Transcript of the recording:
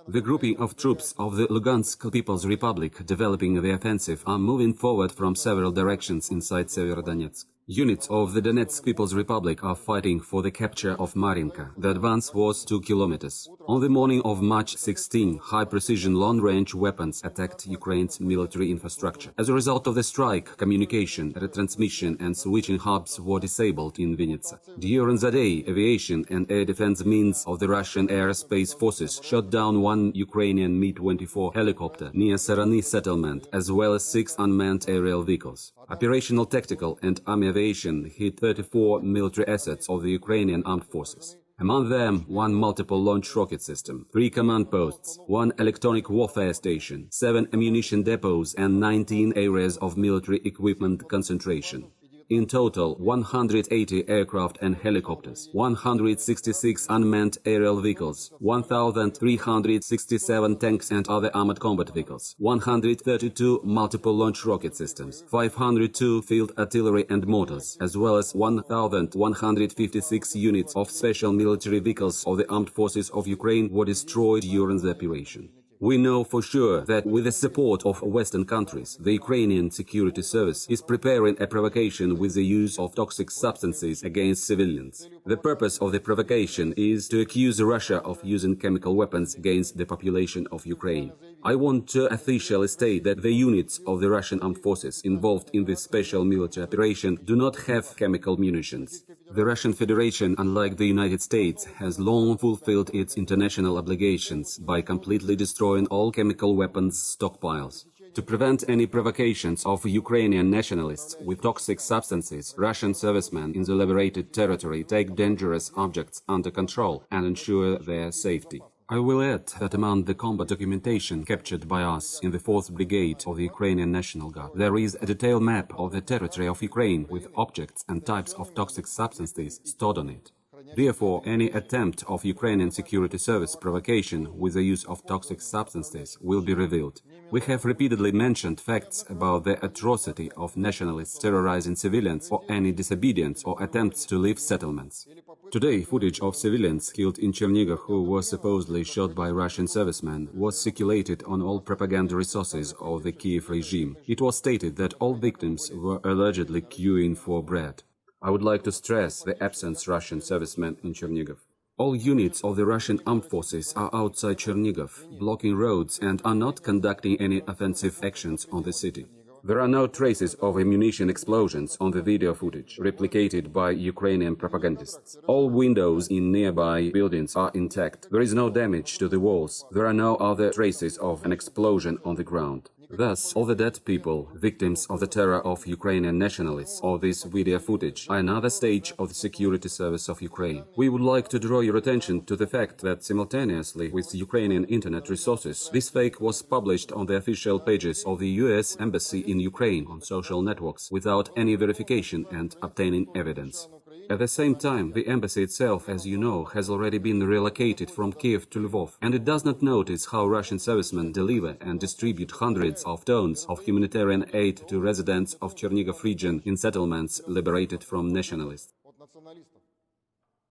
The grouping of troops of the Lugansk People's Republic developing the offensive are moving forward from several directions inside Severodonetsk. Units of the Donetsk People's Republic are fighting for the capture of Maryinka. The advance was 2 kilometers. On the morning of March 16, high-precision long-range weapons attacked Ukraine's military infrastructure. As a result of the strike, communication, retransmission and switching hubs were disabled in Vinnytsa. During the day, aviation and air defense means of the Russian Aerospace Forces shot down one Ukrainian Mi-24 helicopter near Sarany settlement, as well as 6 unmanned aerial vehicles. Operational, tactical and army aviation hit 34 military assets of the Ukrainian armed forces. Among them, 1 multiple launch rocket system, 3 command posts, 1 electronic warfare station, 7 ammunition depots and 19 areas of military equipment concentration. In total, 180 aircraft and helicopters, 166 unmanned aerial vehicles, 1,367 tanks and other armored combat vehicles, 132 multiple launch rocket systems, 502 field artillery and mortars, as well as 1,156 units of special military vehicles of the armed forces of Ukraine were destroyed during the operation. We know for sure that with the support of Western countries, the Ukrainian security service is preparing a provocation with the use of toxic substances against civilians. The purpose of the provocation is to accuse Russia of using chemical weapons against the population of Ukraine. I want to officially state that the units of the Russian armed forces involved in this special military operation do not have chemical munitions. The Russian Federation, unlike the United States, has long fulfilled its international obligations by completely destroying all chemical weapons stockpiles. To prevent any provocations of Ukrainian nationalists with toxic substances, Russian servicemen in the liberated territory take dangerous objects under control and ensure their safety. I will add that among the combat documentation captured by us in the 4th Brigade of the Ukrainian National Guard, there is a detailed map of the territory of Ukraine with objects and types of toxic substances stored on it. Therefore, any attempt of Ukrainian security service provocation with the use of toxic substances will be revealed. We have repeatedly mentioned facts about the atrocity of nationalists terrorizing civilians for any disobedience or attempts to leave settlements. Today, footage of civilians killed in Chernigov who were supposedly shot by Russian servicemen was circulated on all propaganda resources of the Kiev regime. It was stated that all victims were allegedly queuing for bread. I would like to stress the absence of Russian servicemen in Chernigov. All units of the Russian armed forces are outside Chernigov, blocking roads and are not conducting any offensive actions on the city. There are no traces of ammunition explosions on the video footage, replicated by Ukrainian propagandists. All windows in nearby buildings are intact. There is no damage to the walls. There are no other traces of an explosion on the ground. Thus, all the dead people, victims of the terror of Ukrainian nationalists, or this video footage, are another stage of the security service of Ukraine. We would like to draw your attention to the fact that simultaneously with Ukrainian internet resources, this fake was published on the official pages of the US Embassy in Ukraine on social networks without any verification and obtaining evidence. At the same time, the embassy itself, as you know, has already been relocated from Kiev to Lvov, and it does not notice how Russian servicemen deliver and distribute hundreds of tons of humanitarian aid to residents of Chernigov region in settlements liberated from nationalists.